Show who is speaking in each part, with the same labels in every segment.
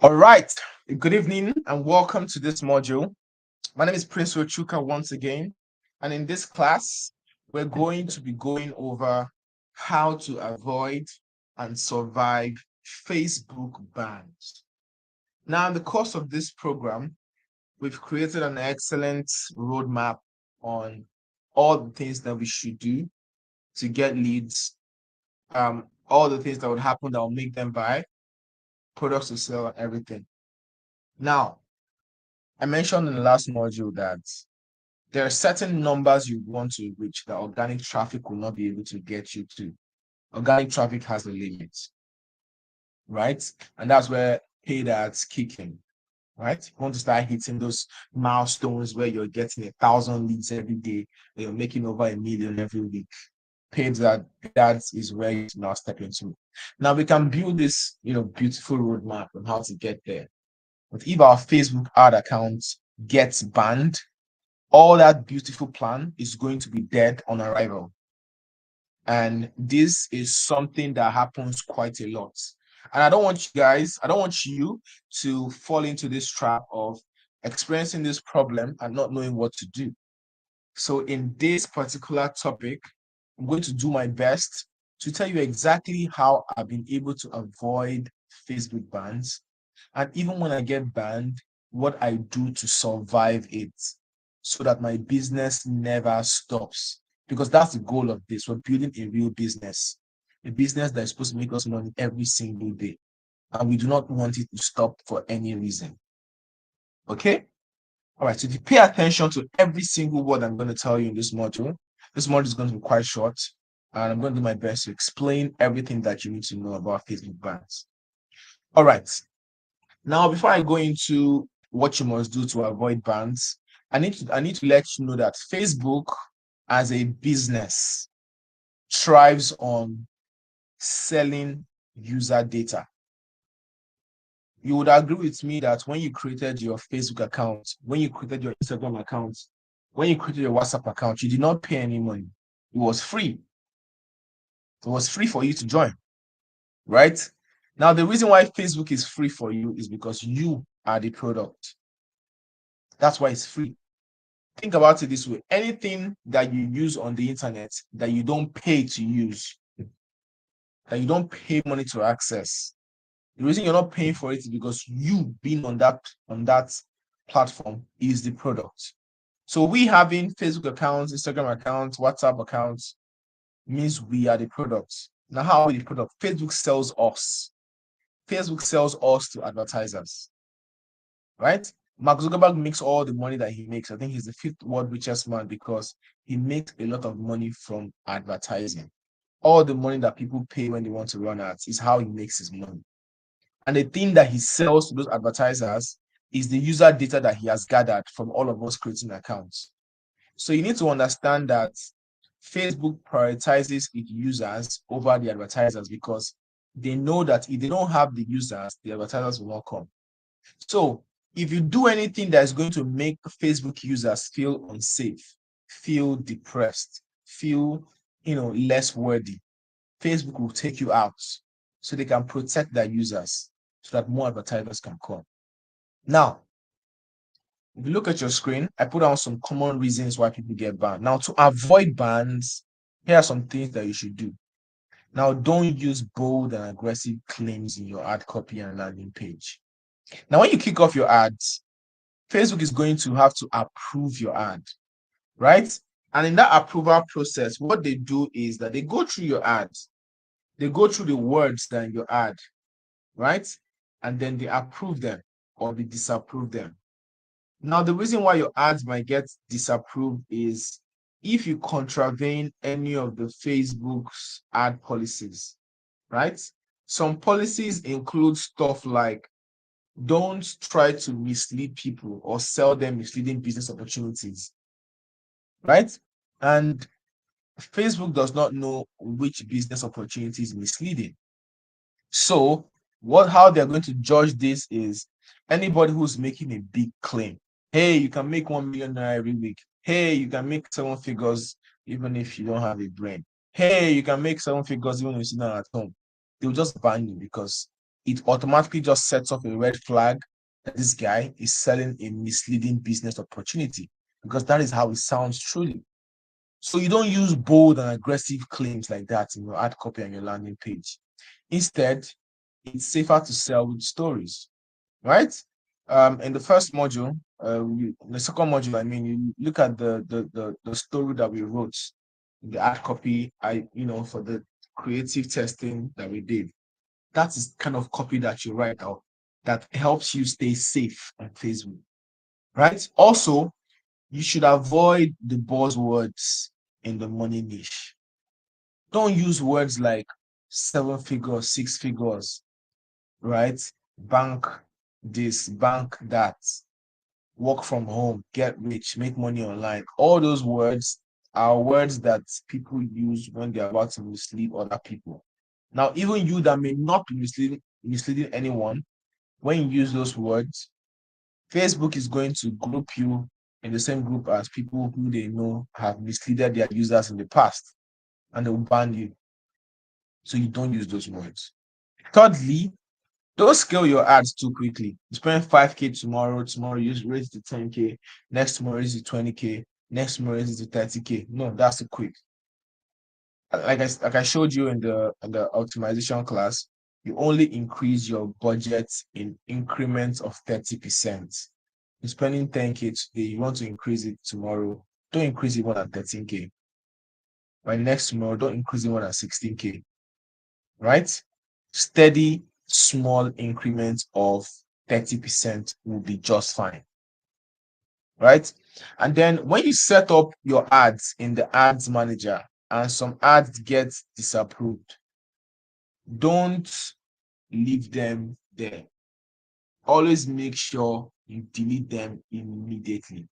Speaker 1: All right. Good evening and welcome to this module. My name is Prince Ochuka once again. And in this class, we're going to be going over how to avoid and survive Facebook bans. Now, in the course of this program, we've created an excellent roadmap on all the things that we should do to get leads, all the things that would happen that will make them buy, products to sell, and everything. Now, I mentioned in the last module that there are certain numbers you want to reach that organic traffic will not be able to get you to. Organic traffic has a limit, right? And that's where paid ads kick in, right? You want to start hitting those milestones where you're getting 1,000 leads every day, and you're making over 1 million every week. That is where you now step into. Now we can build this, beautiful roadmap on how to get there. But if our Facebook ad account gets banned, all that beautiful plan is going to be dead on arrival. And this is something that happens quite a lot. And I don't want you to fall into this trap of experiencing this problem and not knowing what to do. So in this particular topic, I'm going to do my best to tell you exactly how I've been able to avoid Facebook bans. And even when I get banned, what I do to survive it so that my business never stops. Because that's the goal of this. We're building a real business, a business that is supposed to make us money every single day. And we do not want it to stop for any reason. Okay? All right, so if you pay attention to every single word I'm going to tell you in this module is going to be quite short, and I'm going to do my best to explain everything that you need to know about Facebook bans. All right, now before I go into what you must do to avoid bans, I need to let you know that Facebook as a business thrives on selling user data. You would agree with me that when you created your Facebook account, when you created your Instagram account, when you created your WhatsApp account, you did not pay any money. It was free. It was free for you to join, right? Now, the reason why Facebook is free for you is because you are the product. That's why it's free. Think about it this way. Anything that you use on the internet that you don't pay to use, that you don't pay money to access, the reason you're not paying for it is because you being on that platform is the product. So we having Facebook accounts, Instagram accounts, WhatsApp accounts means we are the product. Now, how are we the product? Facebook sells us. Facebook sells us to advertisers, right? Mark Zuckerberg makes all the money that he makes. I think he's the fifth world richest man because he makes a lot of money from advertising. All the money that people pay when they want to run ads is how he makes his money. And the thing that he sells to those advertisers is the user data that he has gathered from all of us creating accounts. So you need to understand that Facebook prioritizes its users over the advertisers because they know that if they don't have the users, the advertisers will not come. So if you do anything that is going to make Facebook users feel unsafe, feel depressed, feel less worthy, Facebook will take you out so they can protect their users so that more advertisers can come. Now, if you look at your screen, I put down some common reasons why people get banned. Now, to avoid bans, here are some things that you should do. Now, don't use bold and aggressive claims in your ad copy and landing page. Now, when you kick off your ads, Facebook is going to have to approve your ad, right? And in that approval process, what they do is that they go through your ads, they go through the words that in your ad, right? And then they approve them or they disapprove them. Now, the reason why your ads might get disapproved is if you contravene any of the Facebook's ad policies, right? Some policies include stuff like don't try to mislead people or sell them misleading business opportunities, right? And Facebook does not know which business opportunity is misleading. So how they're going to judge this is anybody who's making a big claim. Hey, you can make 1 million naira every week. Hey, you can make 7 figures even if you don't have a brain. Hey, you can make 7 figures even if you're not at home. They'll just ban you because it automatically just sets off a red flag that this guy is selling a misleading business opportunity, because that is how it sounds truly. So you don't use bold and aggressive claims like that in your ad copy and your landing page. Instead, it's safer to sell with stories, right? In the first module, in the second module, I mean, you look at the story that we wrote, the ad copy, for the creative testing that we did. That is kind of copy that you write out that helps you stay safe on Facebook, right? Also, you should avoid the buzzwords in the money niche. Don't use words like 7 figures, 6 figures, right? Bank this, bank that, work from home, get rich, make money online. All those words are words that people use when they're about to mislead other people. Now, even you that may not be misleading anyone, when you use those words, Facebook is going to group you in the same group as people who they know have misled their users in the past, and they'll ban you. So you don't use those words. Thirdly, don't scale your ads too quickly. You spend 5K tomorrow you raise it to 10K, next tomorrow raise it to 20K, next tomorrow raise it to 30K. No, that's too quick. Like I showed you in the optimization class, you only increase your budget in increments of 30%. You're spending 10K today, you want to increase it tomorrow, don't increase it more than 13K. By next tomorrow, don't increase it more than 16K. Right? Steady, small increments of 30% will be just fine. Right? And then when you set up your ads in the ads manager and some ads get disapproved, don't leave them there. Always make sure you delete them immediately,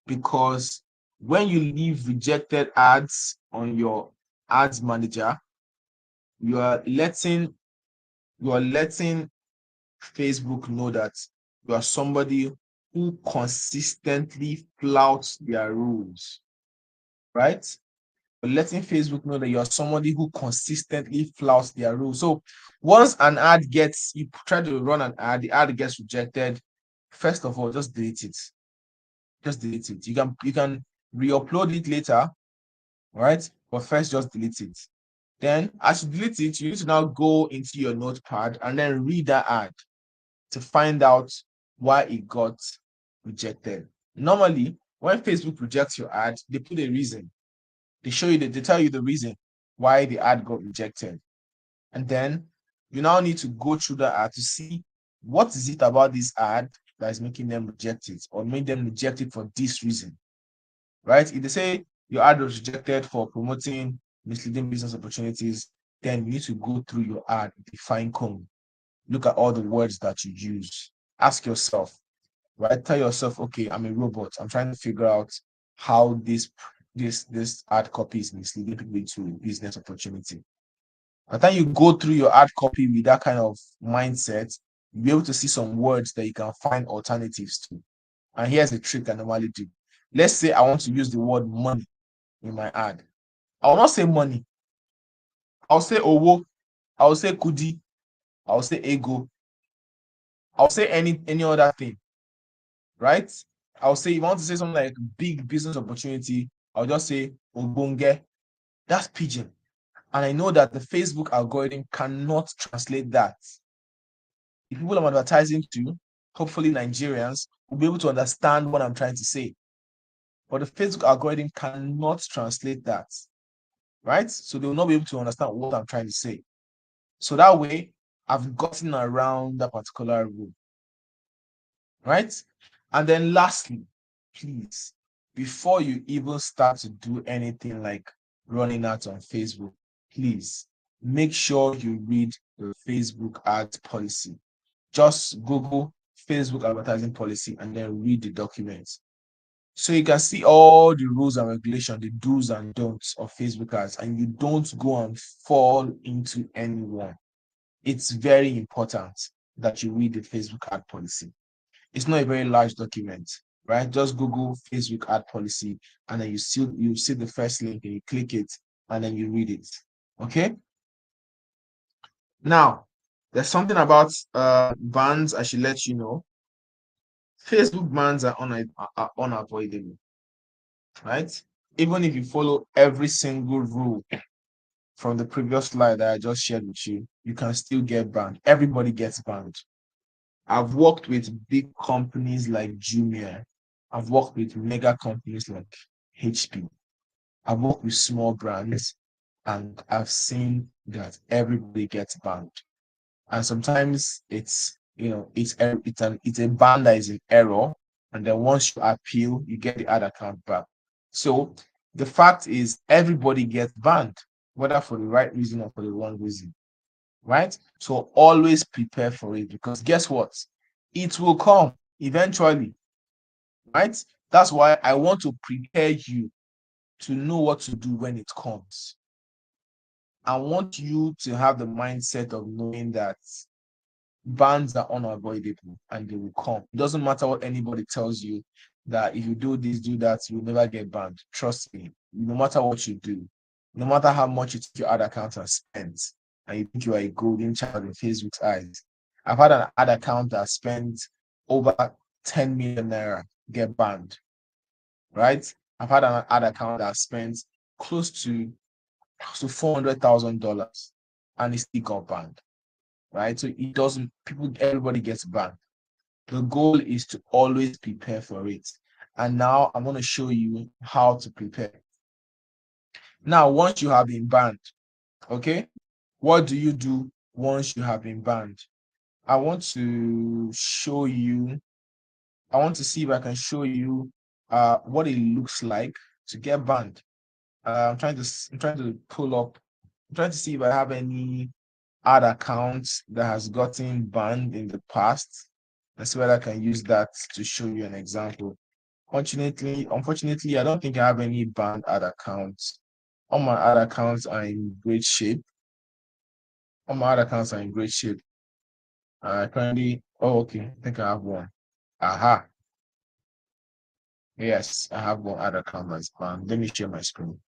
Speaker 1: because when you leave rejected ads on your ads manager, you are letting Facebook know that you are somebody who consistently flouts their rules, right? You're letting Facebook know that you are somebody who consistently flouts their rules. So once an ad gets, you try to run an ad, the ad gets rejected, first of all, just delete it. Just delete it. You can re-upload it later, right? But first, just delete it. Then, as you delete it, you need to now go into your notepad and then read that ad to find out why it got rejected. Normally, when Facebook rejects your ad, they put a reason. They tell you the reason why the ad got rejected. And then you now need to go through the ad to see what is it about this ad that is making them reject it, or made them reject it for this reason. Right? If they say your ad was rejected for promoting misleading business opportunities, then you need to go through your ad with a fine comb. Look at all the words that you use. Ask yourself, right? Tell yourself, okay, I'm a robot. I'm trying to figure out how this ad copy is misleading people to business opportunity. By the time you go through your ad copy with that kind of mindset, you'll be able to see some words that you can find alternatives to. And here's a trick I normally do. Let's say I want to use the word money in my ad. I will not say money. I'll say owo. I'll say kudi. I'll say ego. I'll say any other thing, right? I'll say if I want to say something like big business opportunity, I'll just say obonge. That's pigeon. And I know that the Facebook algorithm cannot translate that. The people I'm advertising to, hopefully Nigerians, will be able to understand what I'm trying to say. But the Facebook algorithm cannot translate that, right? So they will not be able to understand what I'm trying to say. So that way, I've gotten around that particular rule, right? And then lastly, please, before you even start to do anything like running ads on Facebook, please make sure you read the Facebook ads policy. Just Google Facebook advertising policy and then read the documents. So you can see all the rules and regulations, the do's and don'ts of Facebook ads, and you don't go and fall into any one. It's very important that you read the Facebook ad policy. It's not a very large document, right? Just Google Facebook ad policy, and then you see the first link and you click it and then you read it. Okay. Now, There's something about bans I should let you know. Facebook bans are unavoidable, right? Even if you follow every single rule from the previous slide that I just shared with you, you can still get banned. Everybody gets banned. I've worked with big companies like Jumia. I've worked with mega companies like HP. I've worked with small brands, and I've seen that everybody gets banned. And sometimes it's a ban that is in error, and then once you appeal, you get the ad account back. So the fact is, everybody gets banned, whether for the right reason or for the wrong reason, right? So always prepare for it, because guess what? It will come eventually, right? That's why I want to prepare you to know what to do when it comes. I want you to have the mindset of knowing that bans are unavoidable and they will come. It doesn't matter what anybody tells you, that if you do this, do that, you'll never get banned. Trust me, no matter what you do, no matter how much you think your ad account has spent, and you think you are a golden child in Facebook's eyes. I've had an ad account that spent over 10 million naira get banned, right? I've had an ad account that spent close to $400,000 and it still got banned, right? So it doesn't, everybody gets banned. The goal is to always prepare for it. And now I'm going to show you how to prepare. Now, once you have been banned, okay, what do you do once you have been banned? I want to show you, I want to see if I can show you what it looks like to get banned. I'm trying to pull up, I'm trying to see if I have any ad accounts that has gotten banned in the past. Let's see whether I can use that to show you an example. Unfortunately, I don't think I have any banned ad accounts. All my ad accounts are in great shape. All my ad accounts are in great shape. Currently, oh, okay, I think I have one. Aha, yes, I have one ad account that's banned. Let me share my screen.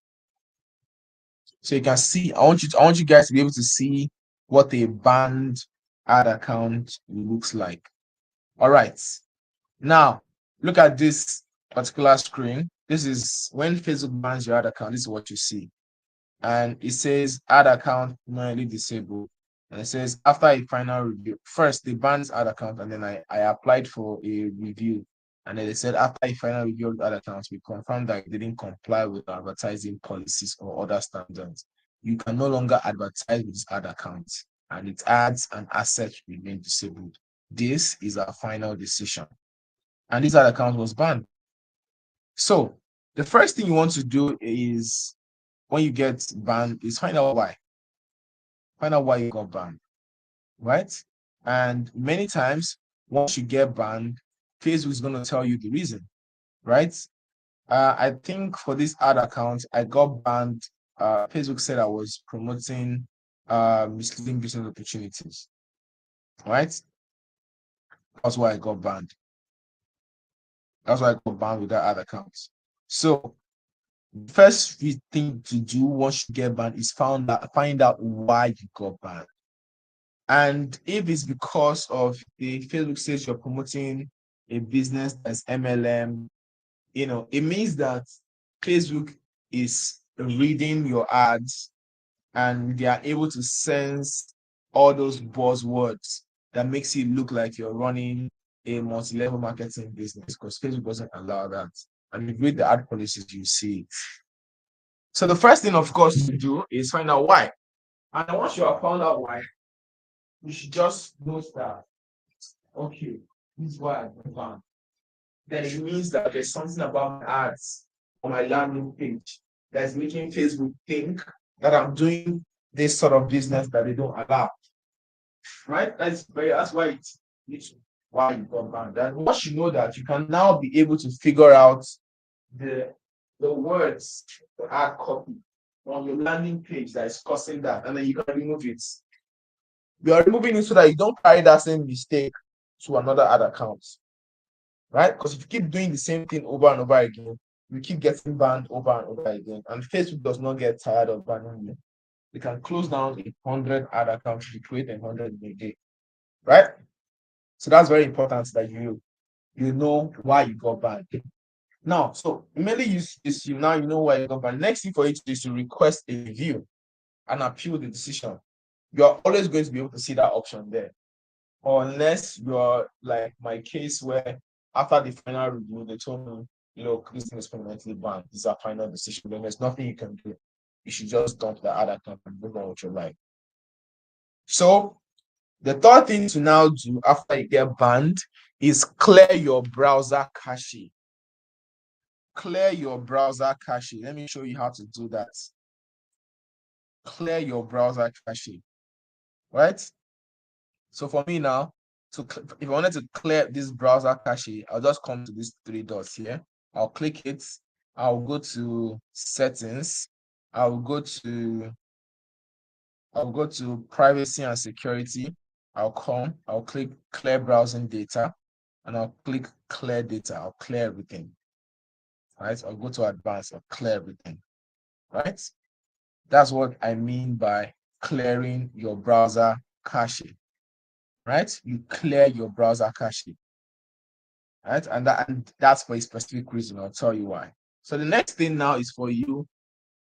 Speaker 1: So you can see, I want you guys to be able to see what a banned ad account looks like. All right. Now, look at this particular screen. This is when Facebook bans your ad account. This is what you see. And it says ad account permanently disabled. And it says after a final review, first they banned ad account, and then I applied for a review. And then they said after a final review of ad accounts, we confirmed that it didn't comply with advertising policies or other standards. You can no longer advertise with this ad account, and its ads and assets remain disabled. This is our final decision. And this ad account was banned. So the first thing you want to do is, when you get banned, is find out why. Find out why you got banned, right? And many times, once you get banned, Facebook is going to tell you the reason, right? I think for this ad account, I got banned. Facebook said I was promoting misleading business opportunities, right? That's why I got banned. That's why I got banned with that ad account. So first thing to do once you get banned is find out why you got banned. And if it's because of the Facebook says you're promoting a business that's MLM, it means that Facebook is reading your ads, and they are able to sense all those buzzwords that makes it look like you're running a multi-level marketing business, because Facebook doesn't allow that. And if you read the ad policies, you see it. So the first thing, of course, to do is find out why. And once you have found out why, you should just note that, okay, this is why I got banned. Then it means that there's something about my ads on my landing page that's making Facebook think that I'm doing this sort of business that they don't allow. Right? That's it's why you got banned. And once you know that, you can now be able to figure out the the words to add copy on your landing page that is causing that, and then you can remove it. You are removing it so that you don't carry that same mistake to another ad account, right? Because if you keep doing the same thing over and over again, you keep getting banned over and over again, and Facebook does not get tired of banning you. they can close down 100 ad accounts to create 100 in a day, right? So that's very important that you know why you got banned. Now, so mainly you now you know why you got banned. Next thing for you to do is to request a review and appeal the decision. You're always going to be able to see that option there, unless you're like my case where after the final review they told me, look, this thing is permanently banned. This is our final decision. Then there's nothing you can do. You should just dump the ad account and move on with your life. So the third thing to now do after you get banned is clear your browser cache. Clear your browser cache. Let me show you how to do that. Clear your browser cache, right? So for me now, if I wanted to clear this browser cache, I'll just come to these three dots here. I'll click it. I'll go to settings. I'll go to privacy and security. I'll click clear browsing data, and I'll click clear data. I'll clear everything. Right? I'll go to advanced. I'll clear everything. Right? That's what I mean by clearing your browser cache. Right? You clear your browser cache. Right? And that's for a specific reason. I'll tell you why. So the next thing now is for you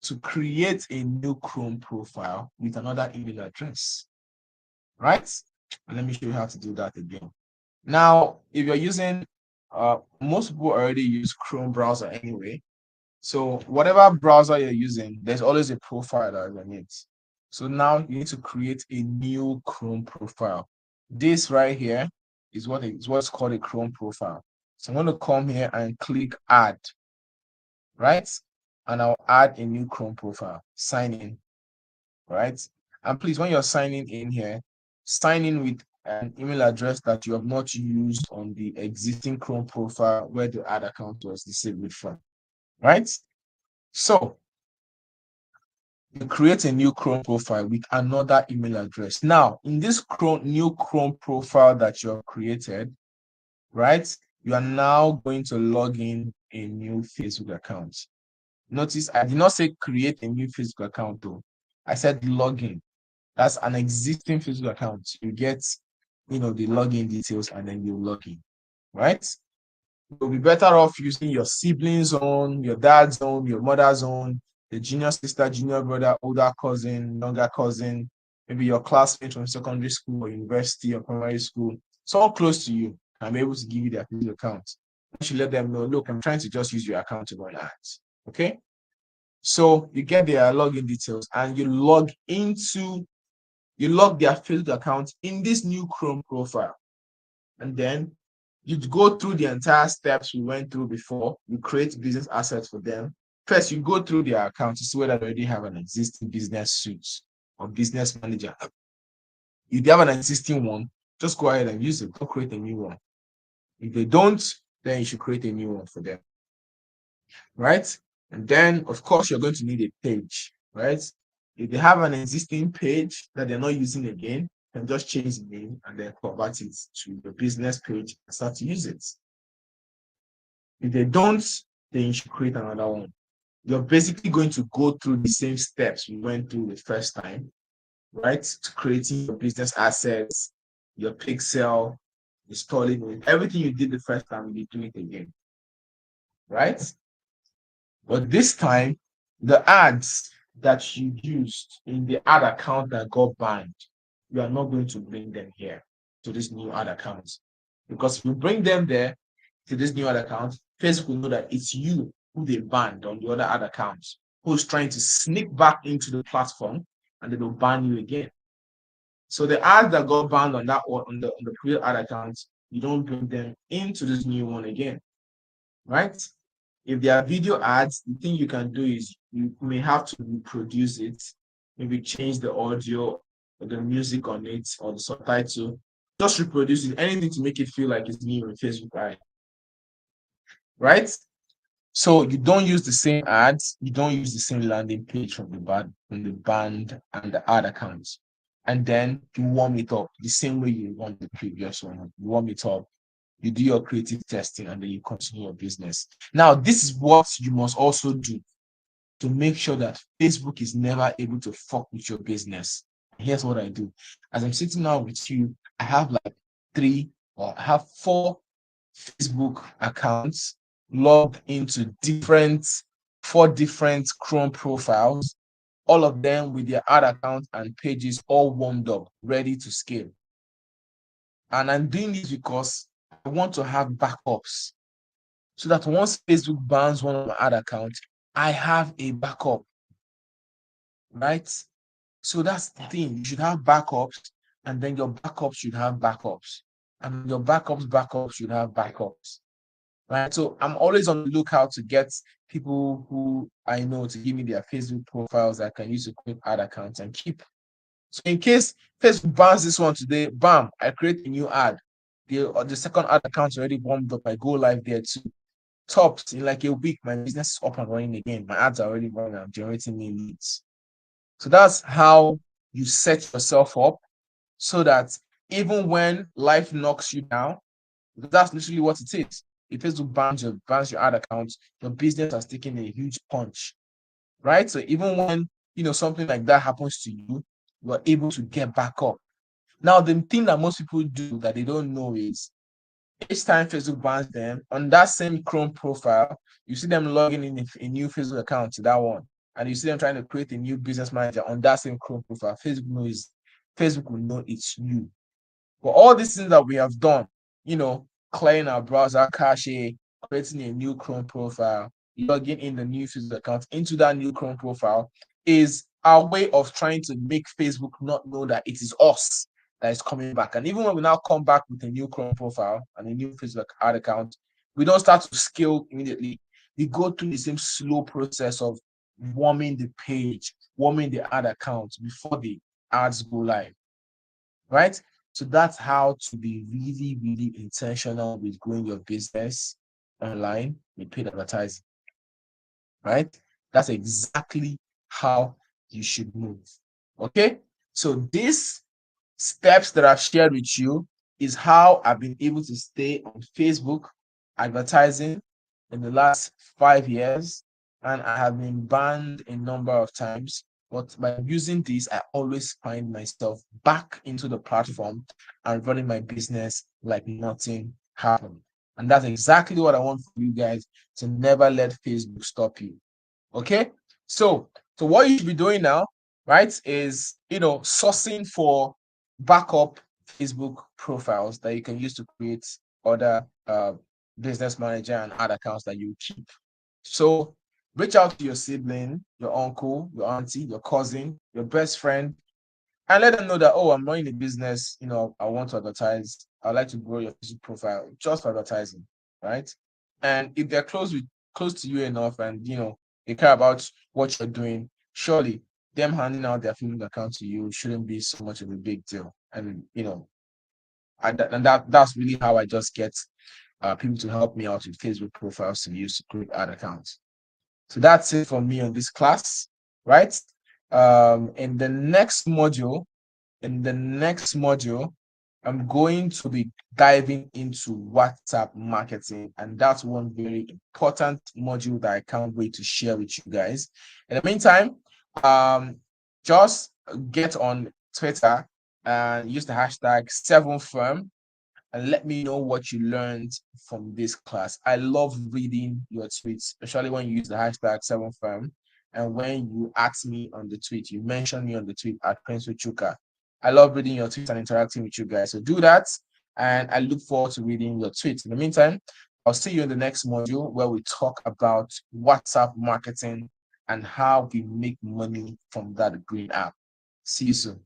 Speaker 1: to create a new Chrome profile with another email address. Right? And let me show you how to do that again. Now, if you're using, most people already use Chrome browser anyway. So whatever browser you're using, there's always a profile that is on it. So now you need to create a new Chrome profile. This right here is what's called a Chrome profile. So I'm going to come here and click add, right? And I'll add a new Chrome profile, sign in, right? And please, when you're signing in here, sign in with an email address that you have not used on the existing Chrome profile where the ad account was disabled from, right? So you create a new Chrome profile with another email address. Now, in this new Chrome profile that you have created, right, you are now going to log in a new Facebook account. Notice I did not say create a new Facebook account though. I said login. That's an existing Facebook account. You get, the login details and then you log in, right? You'll be better off using your siblings' own, your dad's own, your mother's own, the junior sister, junior brother, older cousin, younger cousin, maybe your classmate from secondary school or university or primary school, someone close to you can be able to give you their Facebook account. You should let them know, look, I'm trying to just use your account to run ads. Okay? So you get their login details and you log their Facebook account in this new Chrome profile. And then you go through the entire steps we went through before. You create business assets for them. First, you go through their account to see whether they already have an existing business suite or business manager. If they have an existing one, just go ahead and use it. Don't create a new one. If they don't, then you should create a new one for them. Right? And then, of course, you're going to need a page, right? If they have an existing page that they're not using again, you can just change the name and then convert it to the business page and start to use it. If they don't, then you should create another one. You're basically going to go through the same steps we went through the first time, right? To creating your business assets, your pixel, installing it, everything you did the first time, you do it again, right? But this time, the ads that you used in the ad account that got banned, you are not going to bring them here to this new ad account. Because if you bring them there to this new ad account, Facebook will know that it's you who they banned on the other ad accounts, who's trying to sneak back into the platform and they will ban you again. So the ads that got banned on that one on the previous ad accounts, you don't bring them into this new one again, right? If there are video ads, the thing you can do is you may have to reproduce it, maybe change the audio or the music on it or the subtitle. Just reproduce it, anything to make it feel like it's new on Facebook, right? So you don't use the same ads, you don't use the same landing page from the band and the ad accounts. And then you warm it up the same way you want the previous one. You warm it up, you do your creative testing, and then you continue your business. Now, this is what you must also do to make sure that Facebook is never able to fuck with your business. Here's what I do. As I'm sitting now with you, I have like I have 4 Facebook accounts logged into 4 different Chrome profiles, all of them with their ad account and pages all warmed up, ready to scale. And I'm doing this because I want to have backups so that once Facebook bans one of my ad accounts, I have a backup, right? So that's the thing. You should have backups, and then your backups should have backups, and your backups should have backups, right? So I'm always on the lookout to get people who I know to give me their Facebook profiles that I can use to create ad accounts and keep. So in case Facebook bans this one today, bam, I create a new ad. The second ad account already warmed up. I go live there too. Tops in like a week, my business is up and running again. My ads are already running. I'm generating new leads. So that's how you set yourself up so that even when life knocks you down, that's literally what it is. If Facebook bans your ad account, your business has taken a huge punch, right? So even when something like that happens to you, you are able to get back up. Now, the thing that most people do that they don't know is each time Facebook bans them on that same Chrome profile, you see them logging in a new Facebook account to that one, and you see them trying to create a new business manager on that same Chrome profile. Facebook will know it's you. But all these things that we have done, clearing our browser cache, creating a new Chrome profile, logging in the new Facebook account into that new Chrome profile, is our way of trying to make Facebook not know that it is us that is coming back. And even when we now come back with a new Chrome profile and a new Facebook ad account, we don't start to scale immediately. We go through the same slow process of warming the page, warming the ad account before the ads go live, right? So that's how to be really, really intentional with growing your business online with paid advertising, right? That's exactly how you should move. Okay. So these steps that I've shared with you is how I've been able to stay on Facebook advertising in the last 5 years, and I have been banned a number of times. But by using this, I always find myself back into the platform and running my business like nothing happened. And that's exactly what I want for you guys, to never let Facebook stop you. Okay. So what you should be doing now, right, is sourcing for backup Facebook profiles that you can use to create other business manager and ad accounts that you keep. So reach out to your sibling, your uncle, your auntie, your cousin, your best friend, and let them know that, oh, I'm running a business, I want to advertise. I'd like to grow your Facebook profile just for advertising, right? And if they're close to you enough, and they care about what you're doing, surely them handing out their Facebook account to you shouldn't be so much of a big deal. And that's really how I just get people to help me out with Facebook profiles to use to create ad accounts. So that's it for me on this class, right? In the next module, I'm going to be diving into WhatsApp marketing, and that's one very important module that I can't wait to share with you guys. In the meantime, just get on Twitter and use the hashtag 7firm and let me know what you learned from this class. I love reading your tweets, especially when you use the hashtag 7firm. And when you ask me on the tweet, you mention me on the tweet at Prince Chuka. I love reading your tweets and interacting with you guys. So do that. And I look forward to reading your tweets. In the meantime, I'll see you in the next module where we talk about WhatsApp marketing and how we make money from that green app. See you soon.